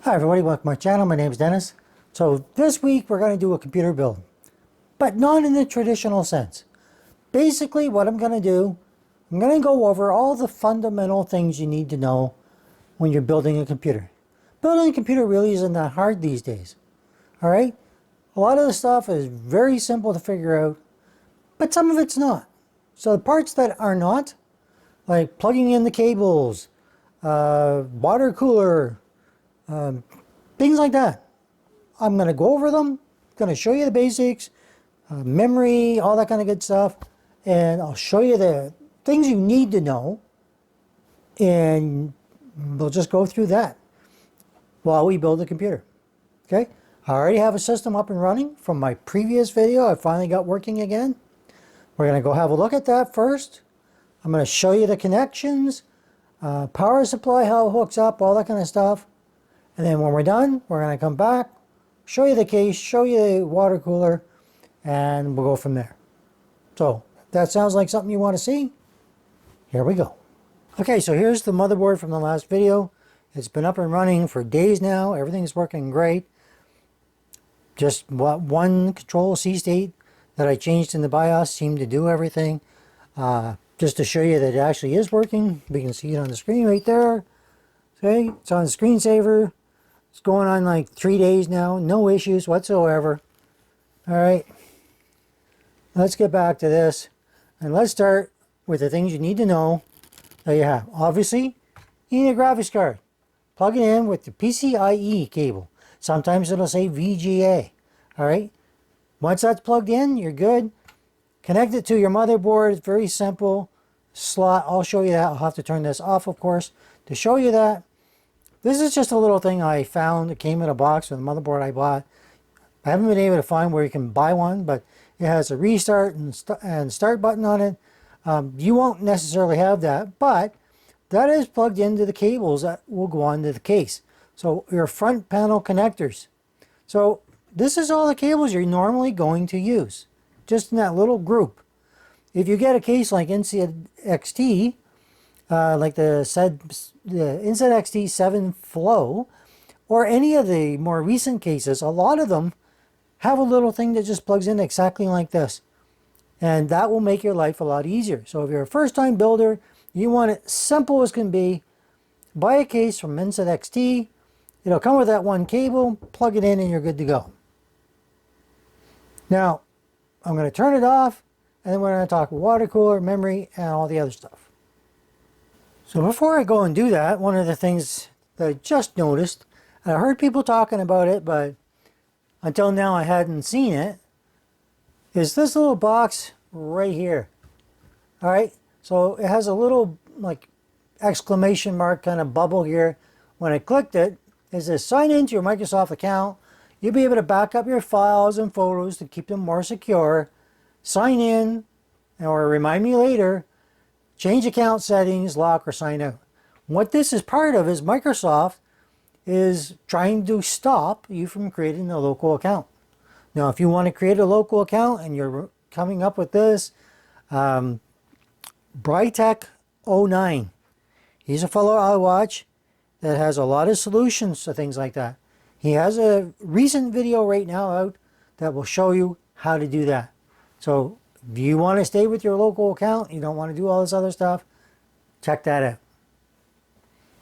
Hi everybody, welcome to my channel. My name is Dennis. So this week we're going to do a computer build, but not in the traditional sense. Basically what I'm going to do, I'm going to go over all the fundamental things you need to know when you're building a computer. Building a computer really isn't that hard these days. Alright? A lot of the stuff is very simple to figure out, but some of it's not. So the parts that are not, like plugging in the cables, water cooler, things like that. I'm going to go over them, going to show you the basics, memory, all that kind of good stuff, and I'll show you the things you need to know, and we'll just go through that while we build the computer. Okay? I already have a system up and running from my previous video. I finally got working again. We're going to go have a look at that first. I'm going to show you the connections, power supply, how it hooks up, all that kind of stuff. And then when we're done, we're going to come back, show you the case, show you the water cooler, and we'll go from there. So, if that sounds like something you want to see, here we go. Okay, so here's the motherboard from the last video. It's been up and running for days now. Everything's working great. Just one control C state that I changed in the BIOS seemed to do everything. Just to show you that it actually is working. We can see it on the screen right there. Okay, it's on the screensaver. It's going on like 3 days now. No issues whatsoever. Alright. Let's get back to this. And let's start with the things you need to know that you have. Obviously, you need a graphics card. Plug it in with the PCIe cable. Sometimes it'll say VGA. Alright. Once that's plugged in, you're good. Connect it to your motherboard. It's very simple. Slot. I'll show you that. I'll have to turn this off, of course, to show you that. This is just a little thing I found. It came in a box with a motherboard I bought. I haven't been able to find where you can buy one, but it has a restart and start button on it. You won't necessarily have that, but that is plugged into the cables that will go onto the case. So your front panel connectors. So this is all the cables you're normally going to use, just in that little group. If you get a case like NZXT, like the NZXT 7 Flow, or any of the more recent cases, a lot of them have a little thing that just plugs in exactly like this. And that will make your life a lot easier. So if you're a first-time builder, you want it simple as can be, buy a case from NZXT. It'll come with that one cable, plug it in, and you're good to go. Now, I'm going to turn it off, and then we're going to talk water cooler, memory, and all the other stuff. So before I go and do that, one of the things that I just noticed, and I heard people talking about it, but until now I hadn't seen it, is this little box right here. Alright, so it has a little like exclamation mark kind of bubble here. When I clicked it, it says sign into your Microsoft account. You'll be able to back up your files and photos to keep them more secure. Sign in, or remind me later. Change account settings, lock, or sign out. What this is part of is Microsoft is trying to stop you from creating a local account. Now, if you want to create a local account and you're coming up with this, Brytech09, he's a fellow I watch that has a lot of solutions to things like that. He has a recent video right now out that will show you how to do that. So, if you want to stay with your local account, you don't want to do all this other stuff, check that out.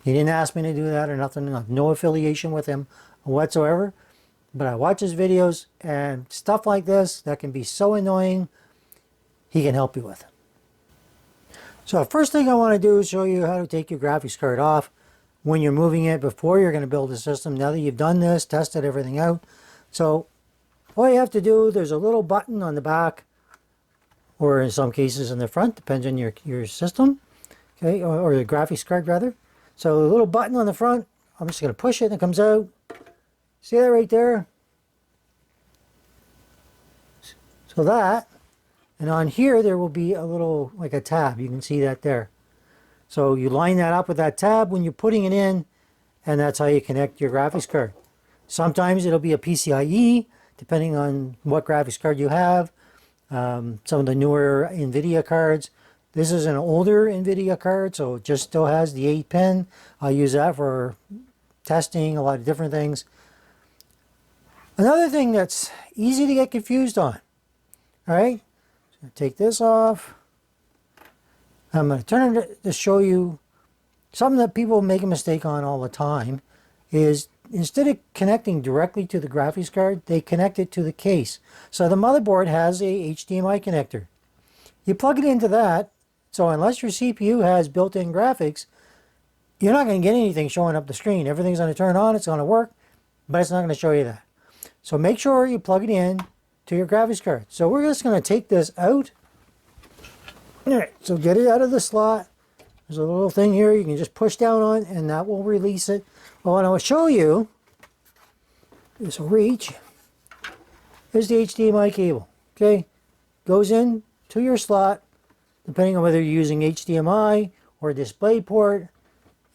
He didn't ask me to do that or nothing. I have no affiliation with him whatsoever. But I watch his videos, and stuff like this that can be so annoying, he can help you with. So the first thing I want to do is show you how to take your graphics card off when you're moving it before you're going to build a system. Now that you've done this, tested everything out. So all you have to do, there's a little button on the back, or in some cases in the front, depends on your system, okay, or the graphics card rather. So the little button on the front, I'm just going to push it and it comes out. See that right there? So that, and on here there will be a little, like a tab, you can see that there. So you line that up with that tab when you're putting it in, and that's how you connect your graphics card. Sometimes it'll be a PCIe, depending on what graphics card you have. Some of the newer NVIDIA cards. This is an older NVIDIA card, so it just still has the 8 pin. I'll use that for testing, a lot of different things. Another thing that's easy to get confused on, all right? So take this off. I'm going to turn it to show you something that people make a mistake on all the time is instead of connecting directly to the graphics card, they connect it to the case. So the motherboard has a HDMI connector. You plug it into that, so unless your CPU has built-in graphics, you're not going to get anything showing up the screen. Everything's going to turn on, it's going to work, but it's not going to show you that. So make sure you plug it in to your graphics card. So we're just going to take this out. All right, so get it out of the slot. There's a little thing here you can just push down on and that will release it. Well, what I will show you, this will reach, is the HDMI cable. Okay, goes in to your slot, depending on whether you're using HDMI or a display port,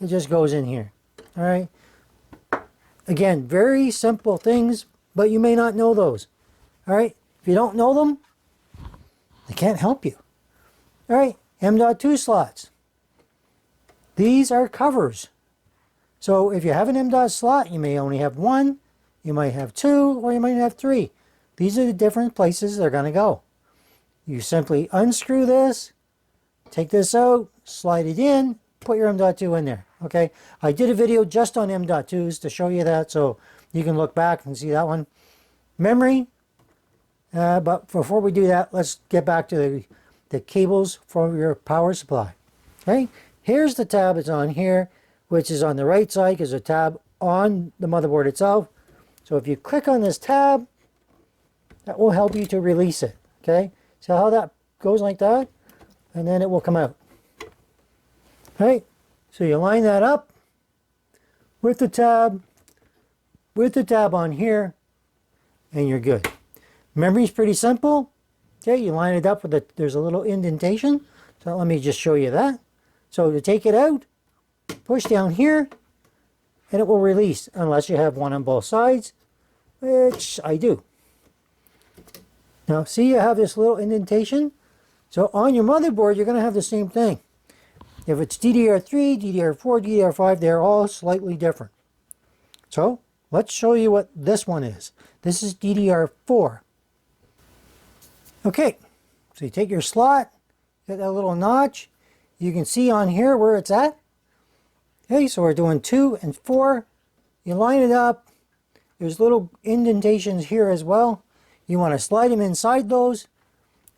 it just goes in here. All right. Again, very simple things, but you may not know those. All right. If you don't know them, they can't help you. All right. M.2 slots. These are covers. So if you have an M.2 slot, you may only have one, you might have two, or you might have three. These are the different places they're going to go. You simply unscrew this, take this out, slide it in, put your M.2 in there. Okay, I did a video just on M.2s to show you that, so you can look back and see that one. Memory, but before we do that, let's get back to the cables for your power supply. Okay, here's the tab that's on here, which is on the right side because there's a tab on the motherboard itself. So if you click on this tab, that will help you to release it. Okay, so how that goes like that, and then it will come out. Right, so you line that up with the tab on here, and you're good. Memory is pretty simple. Okay, you line it up with there's a little indentation. So let me just show you that. So to take it out, push down here, and it will release unless you have one on both sides, which I do. Now see, you have this little indentation. So on your motherboard, you're going to have the same thing. If it's DDR3, DDR4, DDR5, they're all slightly different. So let's show you what this one is. This is DDR4. Okay, so you take your slot, get that little notch. You can see on here where it's at. Okay, so we're doing 2 and 4. You line it up. There's little indentations here as well. You want to slide them inside those,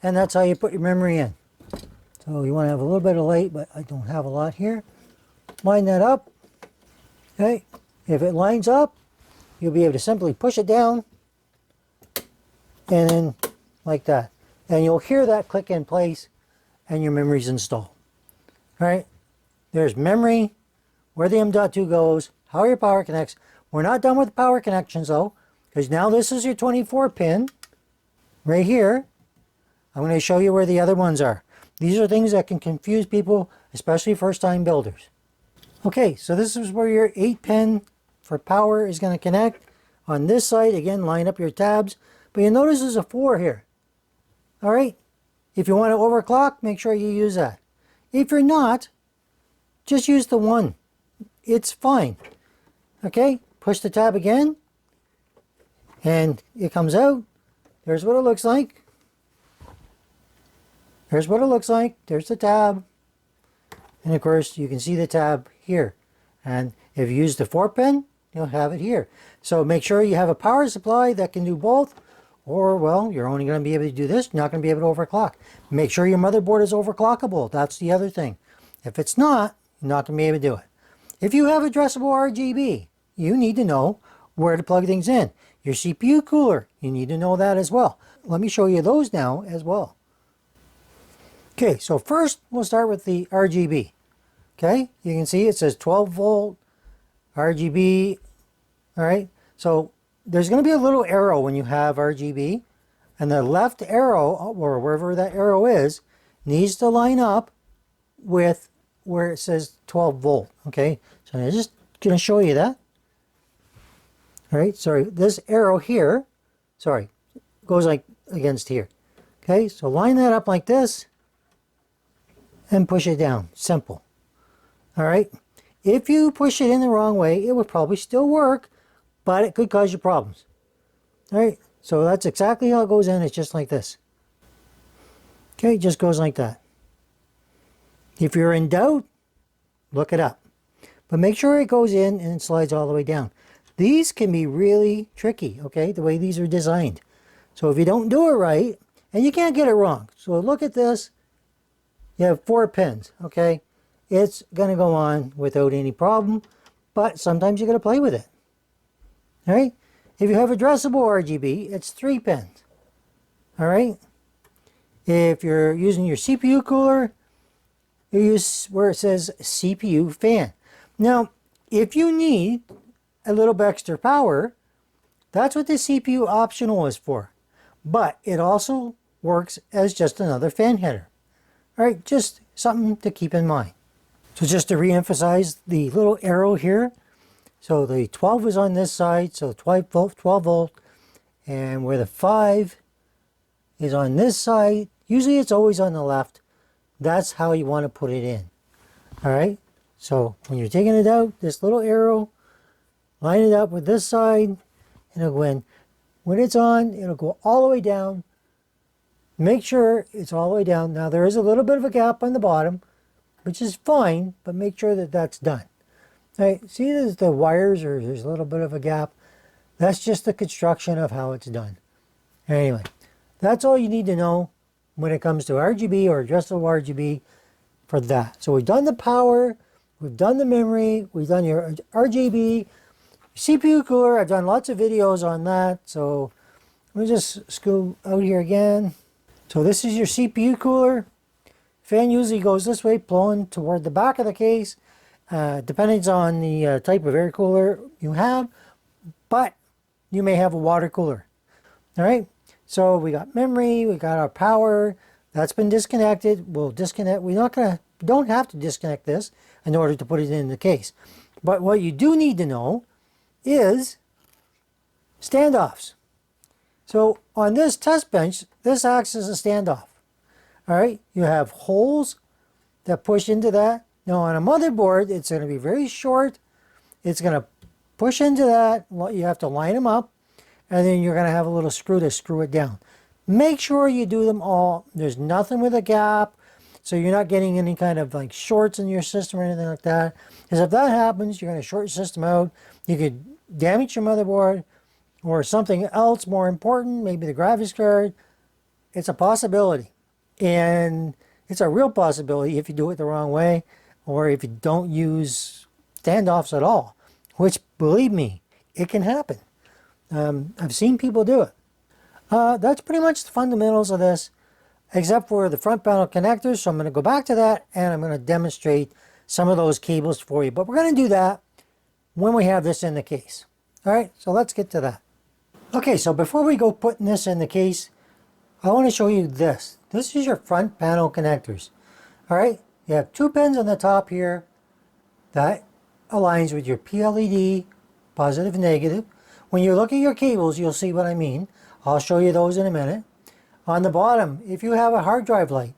and that's how you put your memory in. So you want to have a little bit of light, but I don't have a lot here. Line that up. Okay, if it lines up, you'll be able to simply push it down, and then like that. And you'll hear that click in place, and your memory's installed. All right, there's memory, where the M.2 goes, how your power connects. We're not done with the power connections though, because now this is your 24 pin right here. I'm going to show you where the other ones are. These are things that can confuse people, especially first-time builders. Okay, so this is where your 8-pin for power is going to connect. On this side, again, line up your tabs. But you notice there's a 4 here. All right, if you want to overclock, make sure you use that. If you're not, just use the 1. It's fine. Okay, push the tab again, and it comes out. There's what it looks like. Here's what it looks like. There's the tab. And of course, you can see the tab here. And if you use the 4-pin, you'll have it here. So make sure you have a power supply that can do both. Or, well, you're only going to be able to do this. You're not going to be able to overclock. Make sure your motherboard is overclockable. That's the other thing. If it's not, you're not going to be able to do it. If you have addressable RGB, you need to know where to plug things in. Your CPU cooler, you need to know that as well. Let me show you those now as well. Okay, so first we'll start with the RGB. Okay, you can see it says 12 volt RGB. All right, so there's going to be a little arrow when you have RGB, and the left arrow, or wherever that arrow is, needs to line up with where it says 12 volt. Okay, so I'm just going to show you that. All right, sorry, this arrow here, sorry, goes like against here. Okay, so line that up like this and push it down. Simple. All right, If you push it in the wrong way, it would probably still work, but it could cause you problems. All right, so that's exactly how it goes in. It's just like this. Okay, it just goes like that. If you're in doubt, look it up. But make sure it goes in and it slides all the way down. These can be really tricky, okay, the way these are designed. So if you don't do it right, and you can't get it wrong. So look at this. You have 4 pins, okay? It's going to go on without any problem, but sometimes you got to play with it. All right? If you have addressable RGB, it's 3 pins. All right? If you're using your CPU cooler, you use where it says CPU fan. Now, if you need a little bit extra power, that's what the CPU optional is for. But it also works as just another fan header. All right, just something to keep in mind. So just to re-emphasize the little arrow here, so the 12 is on this side, so 12 volt, and where the 5 is on this side, usually it's always on the left. That's how you want to put it in. All right, so when you're taking it out, this little arrow, line it up with this side, and it'll go in. When it's on, it'll go all the way down. Make sure it's all the way down. Now there is a little bit of a gap on the bottom, which is fine, but make sure that that's done. All right, see there's the wires, or there's a little bit of a gap. That's just the construction of how it's done. Anyway, that's all you need to know when it comes to RGB or addressable RGB for that. So we've done the power, we've done the memory, we've done your RGB, CPU cooler. I've done lots of videos on that. So let me just scoot out here again. So this is your CPU cooler. Fan usually goes this way, blowing toward the back of the case. Depends on the type of air cooler you have, but you may have a water cooler. All right, so we got memory, we got our power. That's been disconnected. We'll disconnect. Don't have to disconnect this in order to put it in the case. But what you do need to know is standoffs. So on this test bench, this acts as a standoff. All right, you have holes that push into that. Now on a motherboard, it's going to be very short. It's going to push into that. You have to line them up, and then you're going to have a little screw to screw it down. Make sure you do them all. There's nothing with a gap, so you're not getting any kind of like shorts in your system or anything like that. Because if that happens, you're going to short your system out. You could damage your motherboard or something else more important, maybe the graphics card. It's a possibility. And it's a real possibility if you do it the wrong way, or if you don't use standoffs at all, which, believe me, it can happen. I've seen people do it. That's pretty much the fundamentals of this, except for the front panel connectors. So I'm going to go back to that, and I'm going to demonstrate some of those cables for you. But we're going to do that when we have this in the case. All right, so let's get to that. Okay, so before we go putting this in the case, I want to show you this. This is your front panel connectors. All right, you have 2 pins on the top here. That aligns with your PLED, positive and negative. When you look at your cables, you'll see what I mean. I'll show you those in a minute. On the bottom, if you have a hard drive light,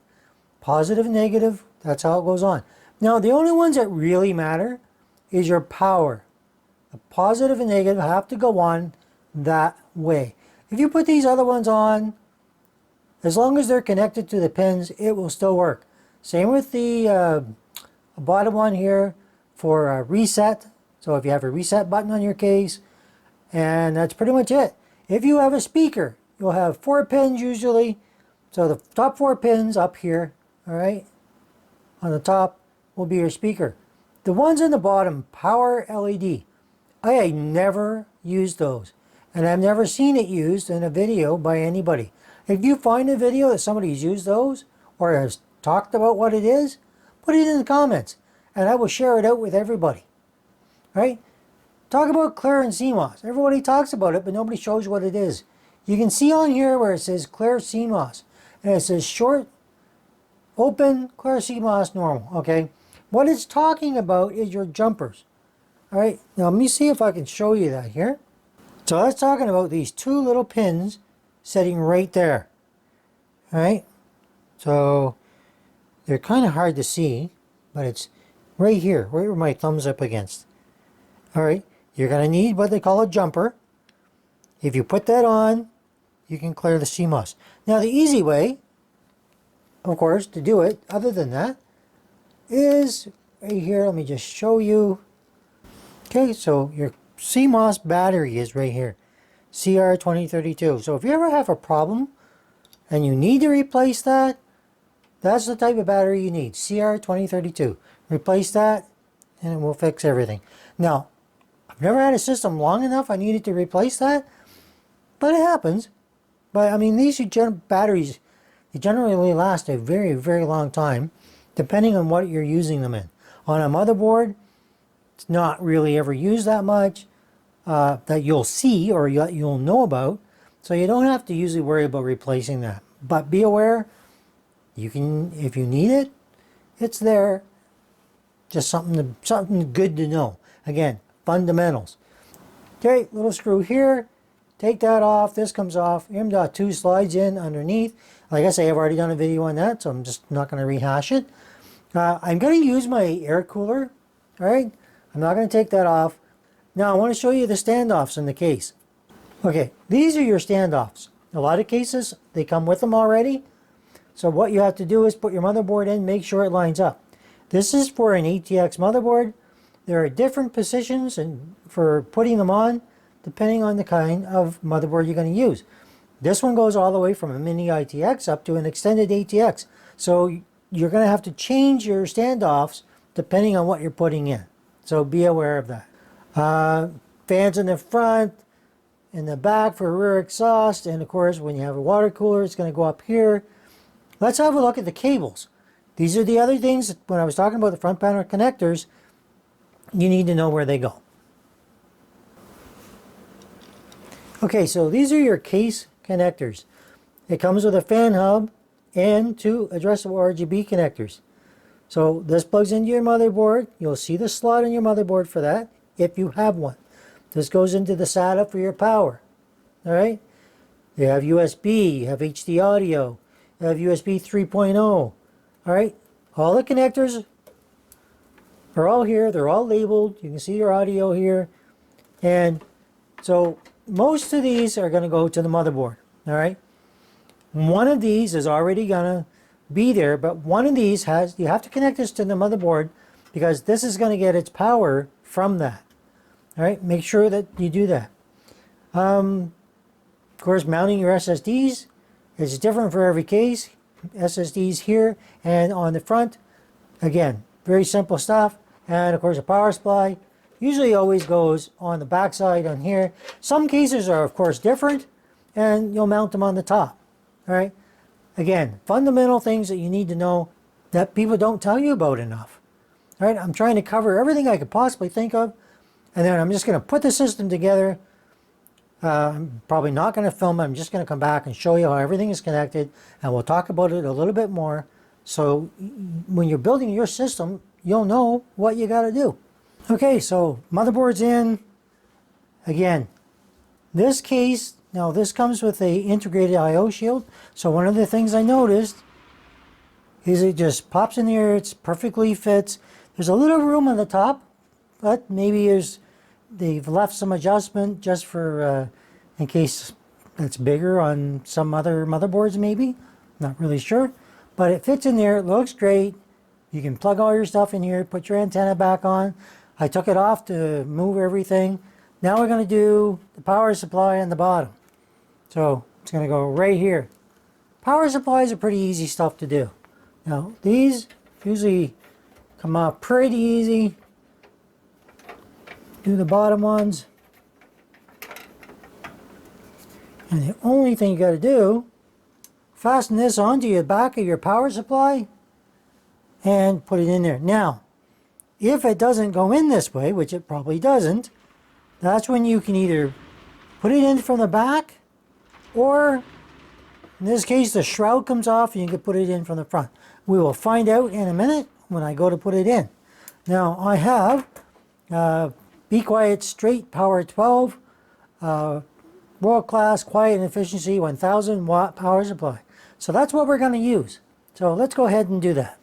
positive and negative, that's how it goes on. Now, the only ones that really matter is your power. The positive and negative have to go on that way. If you put these other ones on, as long as they're connected to the pins, it will still work. Same with the bottom one here for reset. So if you have a reset button on your case, and that's pretty much it. If you have a speaker, you'll have 4 pins usually. So the top 4 pins up here, all right, on the top will be your speaker. The ones in the bottom, power LED, I never used those. And I've never seen it used in a video by anybody. If you find a video that somebody's used those or has talked about what it is, put it in the comments and I will share it out with everybody. Right? Talk about clear and CMOS. Everybody talks about it, but nobody shows what it is. You can see on here where it says clear CMOS, and it says short, open, clear CMOS, normal. Okay? What it's talking about is your jumpers. All right? Now let me see if I can show you that here. So that's talking about these 2 little pins sitting right there. All right? So they're kind of hard to see, but it's right here, where my thumb's up against. All right, you're going to need what they call a jumper. If you put that on, you can clear the CMOS. Now the easy way, of course, to do it, other than that, is right here. Let me just show you. Okay, so your CMOS battery is right here, CR2032. So if you ever have a problem and you need to replace that, that's the type of battery you need, CR2032. Replace that and it will fix everything. Now, I've never had a system long enough I needed to replace that, but it happens. But I mean, these batteries, they generally last a very, very long time, depending on what you're using them in. On a motherboard, it's not really ever used that much that you'll see or you'll know about, so you don't have to usually worry about replacing that. But be aware, you can, if you need it, it's there. Just something good to know. Again, fundamentals. Okay, little screw here. Take that off. This comes off. M.2 slides in underneath. Like I say, I've already done a video on that, so I'm just not going to rehash it. I'm going to use my air cooler. All right, I'm not going to take that off. Now I want to show you the standoffs in the case. Okay, these are your standoffs. A lot of cases, they come with them already. So what you have to do is put your motherboard in, make sure it lines up. This is for an ATX motherboard. There are different positions for putting them on, depending on the kind of motherboard you're going to use. This one goes all the way from a mini ITX up to an extended ATX. So you're going to have to change your standoffs depending on what you're putting in. So be aware of that. Fans in the front, in the back for rear exhaust, and of course when you have a water cooler, it's going to go up here. Let's have a look at the cables. These are the other things, when I was talking about the front panel connectors, you need to know where they go. Okay, so these are your case connectors. It comes with a fan hub and two addressable RGB connectors. So this plugs into your motherboard. You'll see the slot on your motherboard for that, if you have one. This goes into the SATA for your power. All right? You have USB, you have HD audio, you have USB 3.0. All right? All the connectors are all here. They're all labeled. You can see your audio here. And so most of these are going to go to the motherboard. All right? One of these is already going to be there, but one of these has, you have to connect this to the motherboard because this is going to get its power from that. All right, make sure that you do that. Of course, mounting your SSDs is different for every case. SSDs here and on the front. Again, very simple stuff. And of course, a power supply usually always goes on the back side on here. Some cases are, of course, different, and you'll mount them on the top. All right. Again, fundamental things that you need to know that people don't tell you about enough. All right, I'm trying to cover everything I could possibly think of, and then I'm just going to put the system together. I'm probably not going to film it. I'm just going to come back and show you how everything is connected, and we'll talk about it a little bit more. So when you're building your system, you'll know what you got to do. Okay, so motherboard's in. Again, this case, now this comes with a integrated I/O shield. So one of the things I noticed is it just pops in there. It's perfectly fits. There's a little room on the top, but maybe they've left some adjustment just for in case it's bigger on some other motherboards maybe. Not really sure, but it fits in there. It looks great. You can plug all your stuff in here, put your antenna back on. I took it off to move everything. Now we're going to do the power supply on the bottom. So it's going to go right here. Power supplies are pretty easy stuff to do. Now these usually come out pretty easy. Do the bottom ones. And the only thing you got to do, fasten this onto the back of your power supply and put it in there. Now, if it doesn't go in this way, which it probably doesn't, that's when you can either put it in from the back, or in this case the shroud comes off and you can put it in from the front. We will find out in a minute when I go to put it in. Now I have Be Quiet Straight Power 12 World Class Quiet and Efficiency 1000 watt power supply. So that's what we're going to use. So let's go ahead and do that.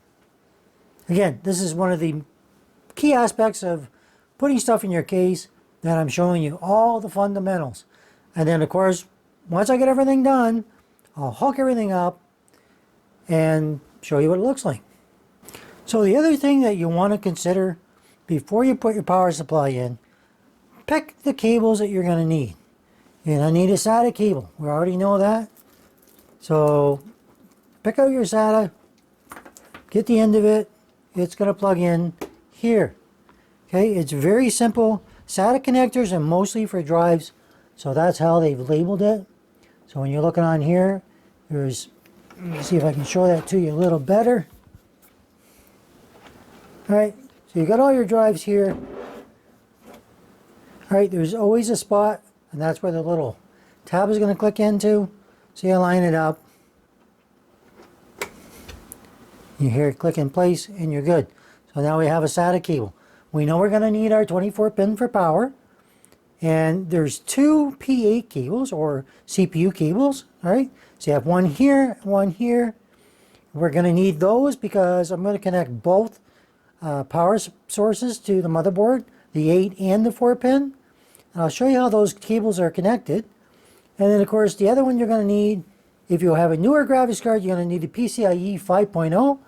Again, this is one of the key aspects of putting stuff in your case that I'm showing you all the fundamentals. And then of course, once I get everything done, I'll hook everything up and show you what it looks like. So the other thing that you want to consider before you put your power supply in, pick the cables that you're going to need. You're going to need a SATA cable. We already know that. So pick out your SATA, get the end of it. It's going to plug in here. Okay, it's very simple. SATA connectors are mostly for drives, so that's how they've labeled it. So when you're looking on here, there's, let me see if I can show that to you a little better. All right, so you got all your drives here. All right, there's always a spot, and that's where the little tab is going to click into. So you line it up. You hear it click in place, and you're good. So now we have a SATA cable. We know we're going to need our 24 pin for power. And there's two P8 cables, or CPU cables. All right, so you have one here, one here. We're going to need those because I'm going to connect both power sources to the motherboard, the 8 and the 4 pin. And I'll show you how those cables are connected. And then of course the other one you're going to need, if you have a newer graphics card, you're going to need a PCIe 5.0.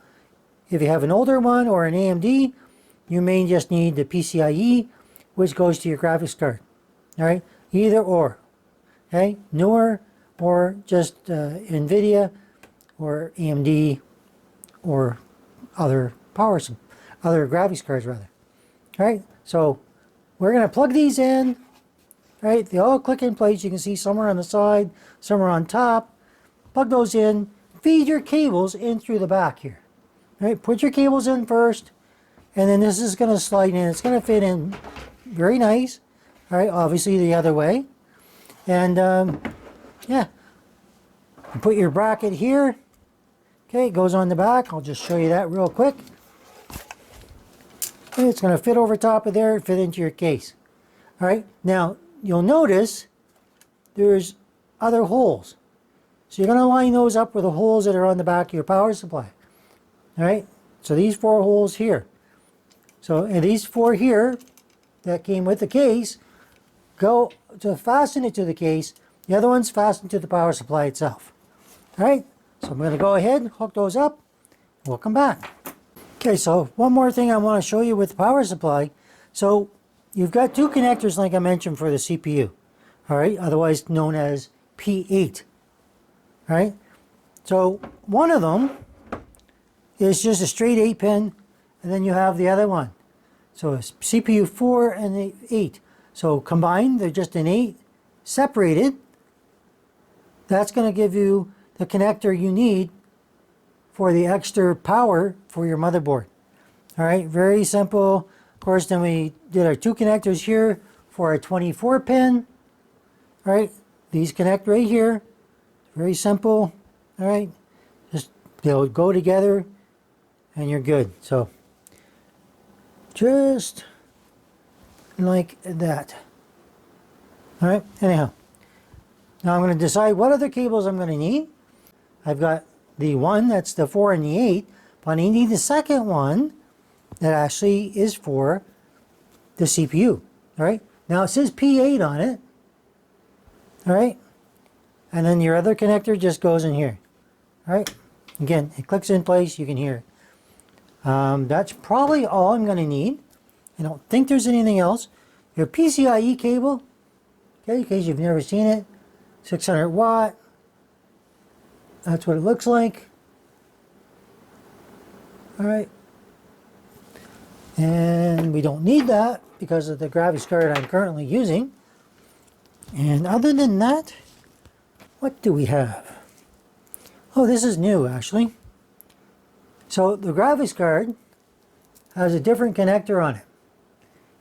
If you have an older one or an AMD, you may just need the PCIe, which goes to your graphics card. All right, either or. Okay, newer or just NVIDIA or AMD or other graphics cards rather. All right, so we're going to plug these in. All right, they all click in place. You can see some are on the side, some are on top. Plug those in. Feed your cables in through the back here. All right, put your cables in first, and then this is going to slide in. It's going to fit in very nice. All right, obviously the other way. And yeah, you put your bracket here. Okay, it goes on the back. I'll just show you that real quick. And it's going to fit over top of there, fit into your case. All right, now you'll notice there's other holes. So you're going to line those up with the holes that are on the back of your power supply. All right, so these 4 holes here. So and these 4 here that came with the case go to fasten it to the case. The other one's fastened to the power supply itself. All right, so I'm going to go ahead and hook those up. We'll come back. Okay, so one more thing I want to show you with the power supply. So you've got 2 connectors like I mentioned for the CPU. All right, otherwise known as P8. All right, so one of them is just a straight 8 pin, and then you have the other one. So it's CPU 4 and the 8. So combined, they're just an 8. Separated, that's going to give you the connector you need for the extra power for your motherboard. All right, very simple. Of course, then we did our 2 connectors here for our 24 pin. All right, these connect right here. Very simple. All right, just they'll go together and you're good. So just like that. All right, anyhow, now I'm going to decide what other cables I'm going to need. I've got the one that's the 4 and the 8, but I need the second one that actually is for the CPU. All right, now it says P8 on it. All right, and then your other connector just goes in here. All right, again, it clicks in place, you can hear it. That's probably all I'm going to need. I don't think there's anything else. Your PCIe cable, okay, in case you've never seen it, 600 watt. That's what it looks like. All right. And we don't need that because of the graphics card I'm currently using. And other than that, what do we have? Oh, this is new actually. So the graphics card has a different connector on it.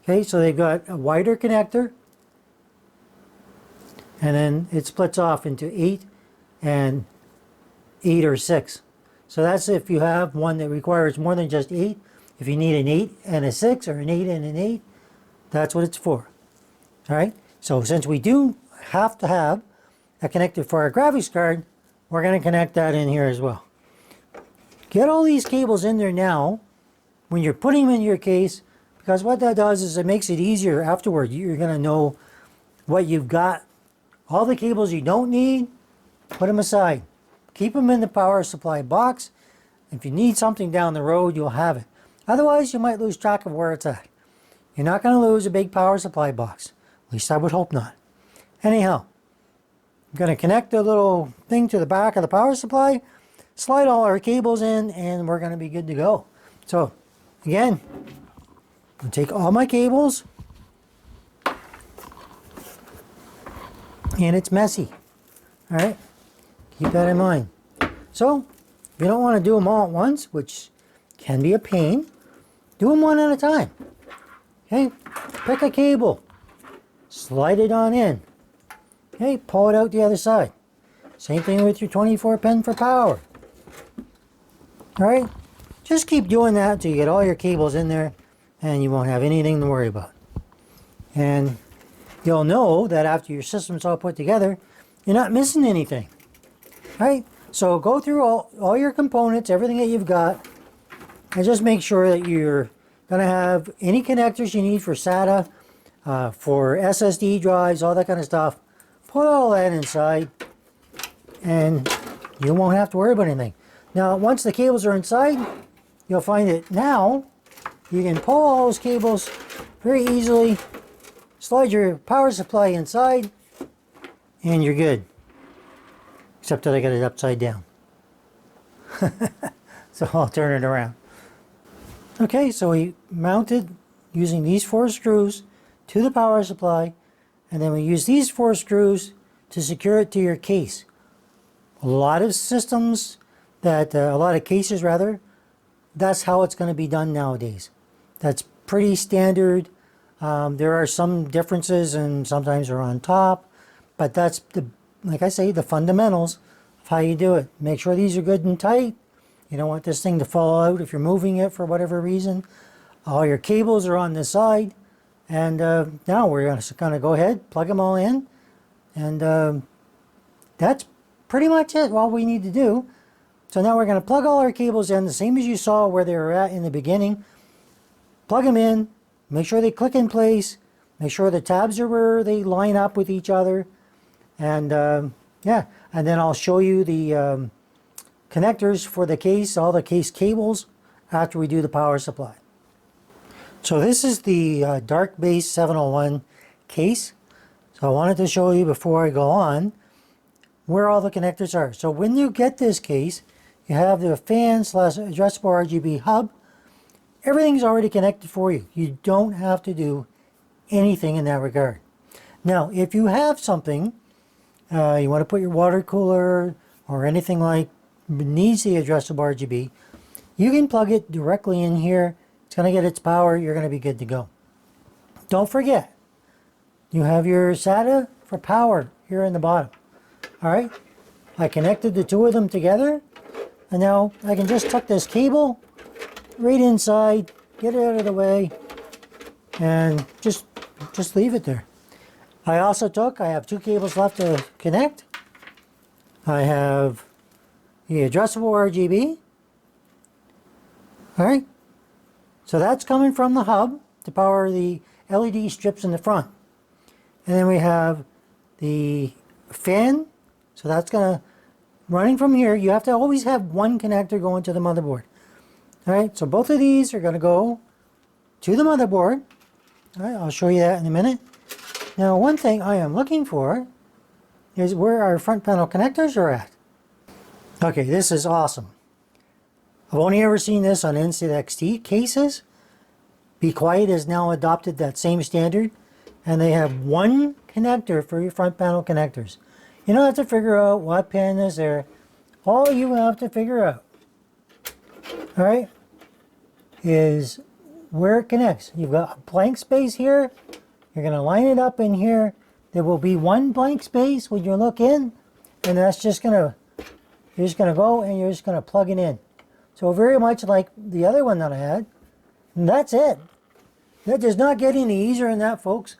Okay, so they've got a wider connector, and then it splits off into 8 and 8 or 6. So that's if you have one that requires more than just 8. If you need an 8 and a 6 or an 8 and an 8, that's what it's for. All right, so since we do have to have a connector for our graphics card, we're going to connect that in here as well. Get all these cables in there now. When you're putting them in your case, because what that does is it makes it easier afterward. You're going to know what you've got. All the cables you don't need, put them aside. Keep them in the power supply box. If you need something down the road, you'll have it. Otherwise, you might lose track of where it's at. You're not going to lose a big power supply box. At least I would hope not. Anyhow, I'm going to connect the little thing to the back of the power supply, slide all our cables in, and we're going to be good to go. So, again, I'm going to take all my cables, and it's messy. All right, keep that in mind. So, if you don't want to do them all at once, which can be a pain, do them one at a time. Okay, pick a cable, slide it on in. Okay, pull it out the other side. Same thing with your 24 pin for power. All right, just keep doing that until you get all your cables in there and you won't have anything to worry about. And you'll know that after your system's all put together, you're not missing anything. All right, so go through all your components, everything that you've got, and just make sure that you're going to have any connectors you need for SATA, for SSD drives, all that kind of stuff. Put all that inside and you won't have to worry about anything. Now, once the cables are inside, you'll find that now you can pull all those cables very easily, slide your power supply inside, and you're good. Except that I got it upside down. So I'll turn it around. Okay, so we mounted using these 4 screws to the power supply, and then we use these 4 screws to secure it to your case. A lot of systems a lot of cases rather, that's how it's going to be done nowadays. That's pretty standard. There are some differences and sometimes they're on top, but that's, like I say, the fundamentals of how you do it. Make sure these are good and tight. You don't want this thing to fall out if you're moving it for whatever reason. All your cables are on this side. And now we're just going to go ahead, plug them all in. And that's pretty much it, all we need to do. So now we're going to plug all our cables in, the same as you saw where they were at in the beginning. Plug them in, make sure they click in place, make sure the tabs are where they line up with each other. And yeah, and then I'll show you the connectors for the case, all the case cables, after we do the power supply. So this is the Dark Base 701 case. So I wanted to show you before I go on where all the connectors are. So when you get this case, you have the fan/addressable RGB hub. Everything's already connected for you. You don't have to do anything in that regard. Now, if you have something, you want to put your water cooler or anything like needs the addressable RGB, you can plug it directly in here. It's going to get its power. You're going to be good to go. Don't forget, you have your SATA for power here in the bottom. All right, I connected the 2 of them together, and now I can just tuck this cable right inside, get it out of the way, and just leave it there. I have 2 cables left to connect. I have the addressable RGB. All right, so that's coming from the hub to power the LED strips in the front. And then we have the fan. So that's running from here. You have to always have one connector going to the motherboard. All right, so both of these are going to go to the motherboard. All right, I'll show you that in a minute. Now, one thing I am looking for is where our front panel connectors are at. Okay, this is awesome. I've only ever seen this on NZXT cases. Be Quiet has now adopted that same standard, and they have one connector for your front panel connectors. You don't have to figure out what pin is there. All you have to figure out, all right, is where it connects. You've got a blank space here. You're going to line it up in here. There will be one blank space when you look in, and that's just going to, you're just going to go and you're just going to plug it in. So very much like the other one that I had. And that's it. That does not get any easier than that, folks.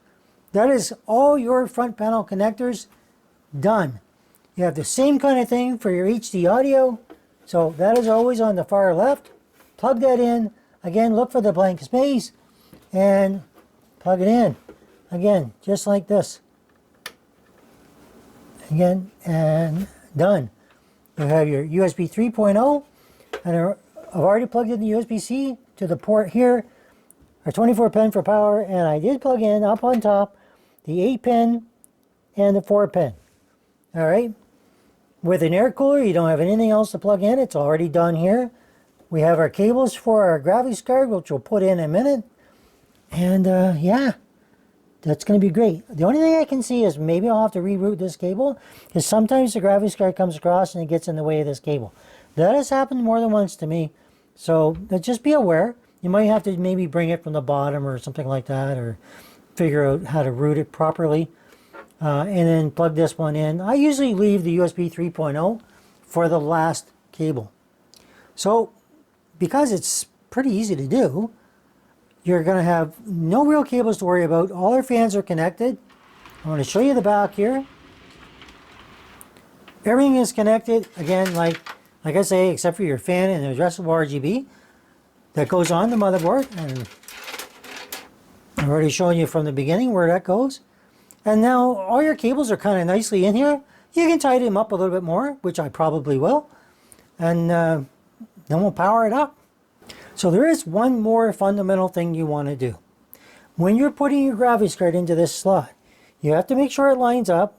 That is all your front panel connectors done. You have the same kind of thing for your HD audio. So that is always on the far left. Plug that in. Again, look for the blank space. and plug it in. Again, just like this. Again, and done. You have your USB 3.0, and I've already plugged in the USB-C to the port here, a 24-pin for power, and I did plug in up on top the 8-pin and the 4-pin. All right. With an air cooler, you don't have anything else to plug in. It's already done here. We have our cables for our graphics card, which we'll put in a minute. And yeah, that's going to be great. The only thing I can see is maybe I'll have to reroute this cable, because sometimes the graphics card comes across and it gets in the way of this cable. That has happened more than once to me. So just be aware. You might have to maybe bring it from the bottom or something like that, or figure out how to route it properly. And then plug this one in. I usually leave the USB 3.0 for the last cable. So, because it's pretty easy to do, you're going to have no real cables to worry about. All our fans are connected. I'm going to show you the back here. Everything is connected, again, like I say, except for your fan and the addressable RGB that goes on the motherboard. And I've already shown you from the beginning where that goes. And now all your cables are kind of nicely in here. You can tighten them up a little bit more, which I probably will. And then we'll power it up. So there is one more fundamental thing you want to do. When you're putting your graphics card into this slot, you have to make sure it lines up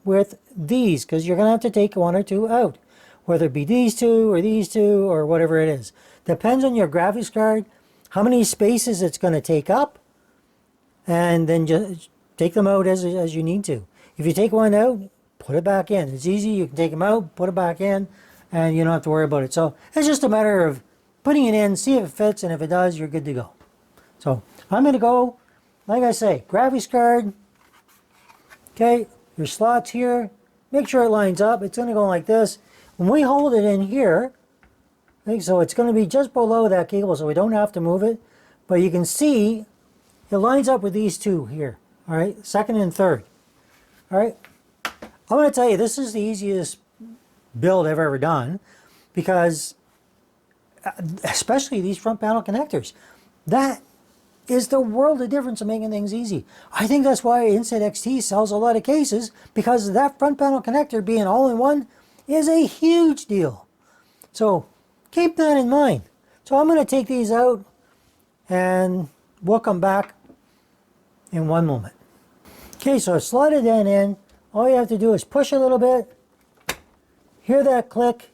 with these, because you're going to have to take one or two out. Whether it be these two or whatever it is. Depends on your graphics card, how many spaces it's going to take up, and then just take them out as you need to. If you take one out, put it back in. It's easy. You can take them out, put it back in, and you don't have to worry about it. So it's just a matter of putting it in, see if it fits, and if it does, you're good to go. So I'm going to go, like I say, graphics card. Okay, your slots here. Make sure it lines up. It's going to go like this. When we hold it in here, okay, so it's going to be just below that cable, so we don't have to move it. But you can see it lines up with these two here. All right, second and third. All right, I'm going to tell you, this is the easiest build I've ever done, because especially these front panel connectors, that is the world of difference in making things easy. I think that's why Instant XT sells a lot of cases, because that front panel connector being all in one is a huge deal. So keep that in mind. So I'm going to take these out and we'll come back in one moment. Okay, so I've slotted that in. All you have to do is push a little bit, hear that click,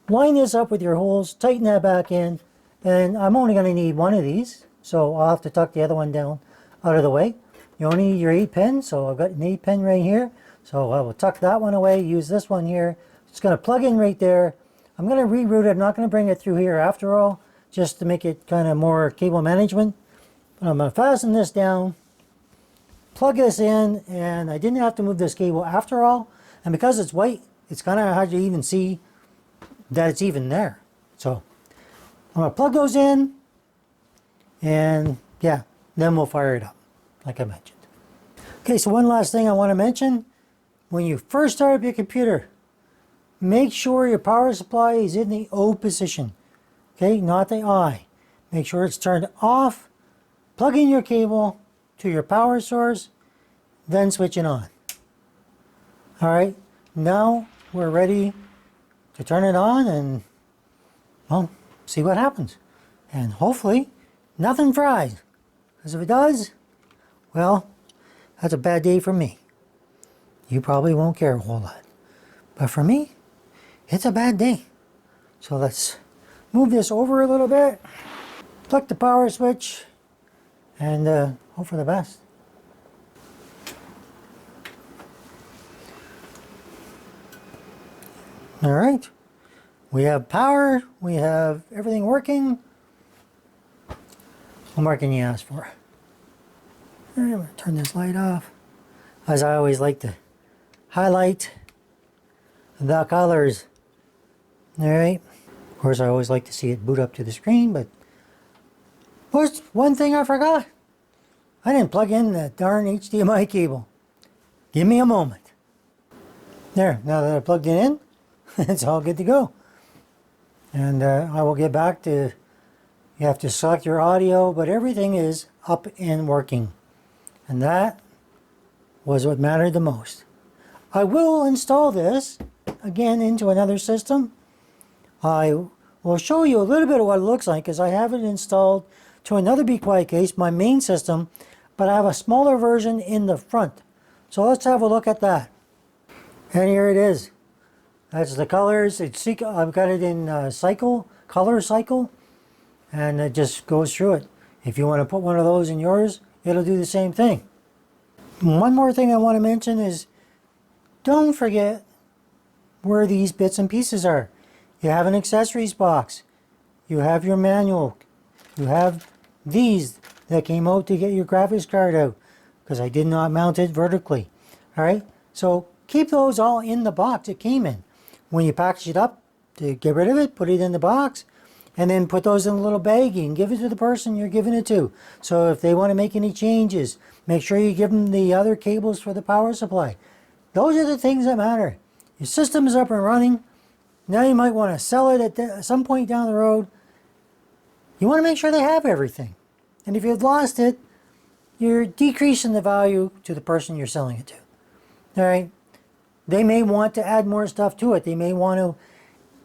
line this up with your holes, tighten that back in, and I'm only going to need one of these, so I'll have to tuck the other one down out of the way. You only need your 8-pin, so I've got an 8-pin right here, so I will tuck that one away, use this one here. It's going to plug in right there. I'm going to reroute it. I'm not going to bring it through here after all, just to make it kind of more cable management. But I'm going to fasten this down, plug this in, and I didn't have to move this cable after all. And because it's white, it's kind of hard to even see that it's even there. So I'm going to plug those in, and yeah, then we'll fire it up, like I mentioned. Okay, so one last thing I want to mention. When you first start up your computer, make sure your power supply is in the O position. Okay, not the I. Make sure it's turned off. Plug in your cable to your power source, then switch it on. All right, now we're ready to turn it on and, well, see what happens. And hopefully nothing fries. Because if it does, well, that's a bad day for me. You probably won't care a whole lot. But for me, it's a bad day. So let's move this over a little bit, flick the power switch, and hope for the best. All right, we have power, we have everything working. What more can you ask for? All right, I'm gonna turn this light off. As I always like to highlight the colors. All right, of course I always like to see it boot up to the screen, but first, one thing I forgot. I didn't plug in that darn HDMI cable. Give me a moment. There, now that I plugged it in, it's all good to go. And I will get back to You have to select your audio, but everything is up and working. And that was what mattered the most. I will install this again into another system. I will show you a little bit of what it looks like because I have it installed to another Be Quiet case, my main system, but I have a smaller version in the front. So let's have a look at that. And here it is. That's the colors. I've got it in color cycle, and it just goes through it. If you want to put one of those in yours, it'll do the same thing. One more thing I want to mention is don't forget where these bits and pieces are. You have an accessories box. You have your manual. You have these that came out to get your graphics card out because I did not mount it vertically. All right, so keep those all in the box it came in. When you package it up to get rid of it, put it in the box, and then put those in a little baggie and give it to the person you're giving it to. So if they want to make any changes, make sure you give them the other cables for the power supply. Those are the things that matter. Your system is up and running. Now you might want to sell it at some point down the road. You want to make sure they have everything. And if you've lost it, you're decreasing the value to the person you're selling it to. All right? They may want to add more stuff to it. They may want to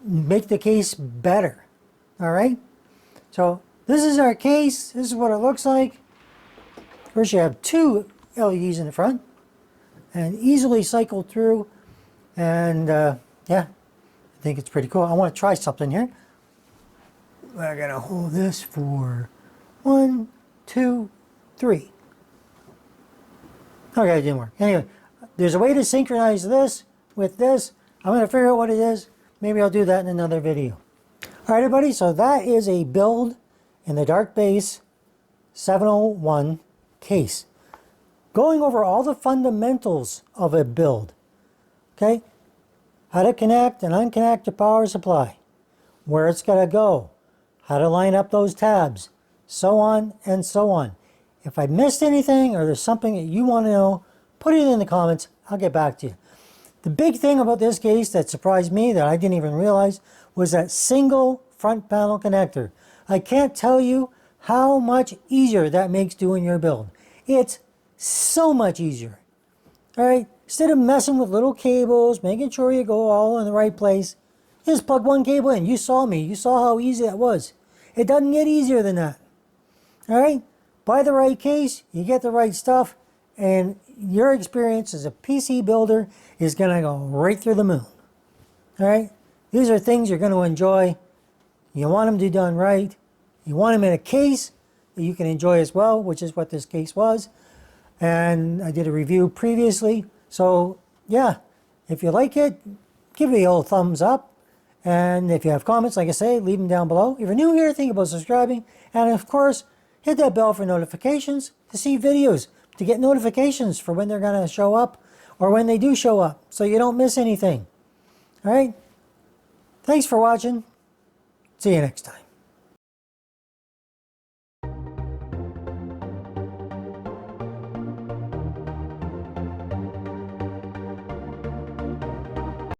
make the case better. All right? So this is our case. This is what it looks like. First you have two LEDs in the front and easily cycled through. And yeah, I think it's pretty cool. I want to try something here. I'm going to hold this for 1, 2, 3. Okay, it didn't work. Anyway, there's a way to synchronize this with this. I'm going to figure out what it is. Maybe I'll do that in another video. All right, everybody, so that is a build in the Dark Base 701 case. Going over all the fundamentals of a build. Okay? How to connect and unconnect your power supply. Where it's going to go. How to line up those tabs. So on and so on. If I missed anything or there's something that you want to know, put it in the comments. I'll get back to you. The big thing about this case that surprised me that I didn't even realize was that single front panel connector. I can't tell you how much easier that makes doing your build. It's so much easier. All right, instead of messing with little cables, making sure you go all in the right place, just plug one cable in. You saw me. You saw how easy that was. It doesn't get easier than that. All right, buy the right case, you get the right stuff, and your experience as a PC builder is going to go right through the moon. All right, these are things you're going to enjoy. You want them to be done right. You want them in a case that you can enjoy as well, which is what this case was. And I did a review previously. So yeah, if you like it, give it a old thumbs up. And if you have comments, like I say, leave them down below. If you're new here, think about subscribing. And of course, hit that bell for notifications to see videos, to get notifications for when they're going to show up or when they do show up so you don't miss anything. All right? Thanks for watching. See you next time.